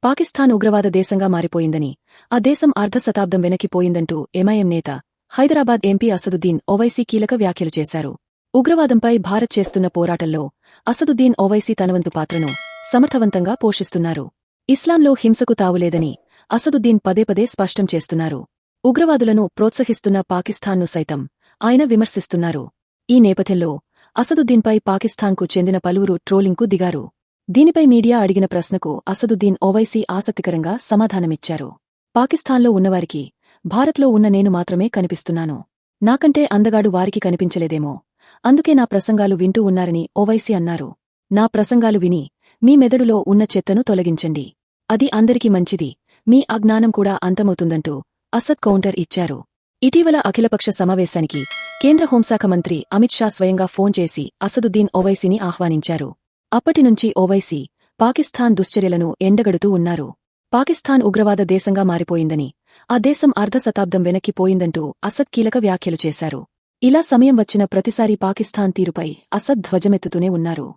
పాకిస్తాన్ ఉగ్రవాద దేశంగా మారిపోయిందని, ఆ దేశం అర్ధశతాబ్దం వెనక్కిపోయిందంటూ ఎంఐఎం నేత, హైదరాబాద్ ఎంపీ అసదుద్దీన్ ఓవైసీ కీలక వ్యాఖ్యలు చేశారు. ఉగ్రవాదంపై భారత్ చేస్తున్న పోరాటంలో అసదుద్దీన్ ఓవైసీ తనవంతు పాత్రను సమర్థవంతంగా పోషిస్తున్నారు. ఇస్లాంలో హింసకు తావులేదని అసదుద్దీన్ పదేపదే స్పష్టం చేస్తున్నారు. ఉగ్రవాదులను ప్రోత్సహిస్తున్న పాకిస్తాన్ను సైతం ఆయన విమర్శిస్తున్నారు. ఈ నేపథ్యంలో అసదుద్దీన్పై పాకిస్తాన్కు చెందిన పలువురు ట్రోలింగ్కు దిగారు. దీనిపై మీడియా అడిగిన ప్రశ్నకు అసదుద్దీన్ ఓవైసీ ఆసక్తికరంగా సమాధానమిచ్చారు. పాకిస్తాన్లో ఉన్నవారికి భారత్లో ఉన్న నేను మాత్రమే కనిపిస్తున్నాను. నాకంటే అందగాడు వారికి కనిపించలేదేమో, అందుకే నా ప్రసంగాలు వింటూ ఉన్నారని ఓవైసీ అన్నారు. నా ప్రసంగాలు విని మీ మెదడులో ఉన్న చెత్తను తొలగించండి. అది అందరికీ మంచిది, మీ అజ్ఞానం కూడా అంతమవుతుందంటూ అసద్ కౌంటర్ ఇచ్చారు. ఇటీవల అఖిలపక్ష సమావేశానికి కేంద్ర హోంశాఖ మంత్రి అమిత్ షా స్వయంగా ఫోన్ చేసి అసదుద్దీన్ ఓవైసీని ఆహ్వానించారు. అప్పటినుంచి ఓవైసీ పాకిస్తాన్ దుశ్చర్యలను ఎండగడుతూ ఉన్నారు. పాకిస్తాన్ ఉగ్రవాద దేశంగా మారిపోయిందని, ఆ దేశం అర్ధశతాబ్దం వెనక్కిపోయిందంటూ అసద్ కీలక వ్యాఖ్యలు చేశారు. ఇలా సమయం వచ్చిన ప్రతిసారీ పాకిస్తాన్ తీరుపై అసద్ ధ్వజమెత్తుతూనే ఉన్నారు.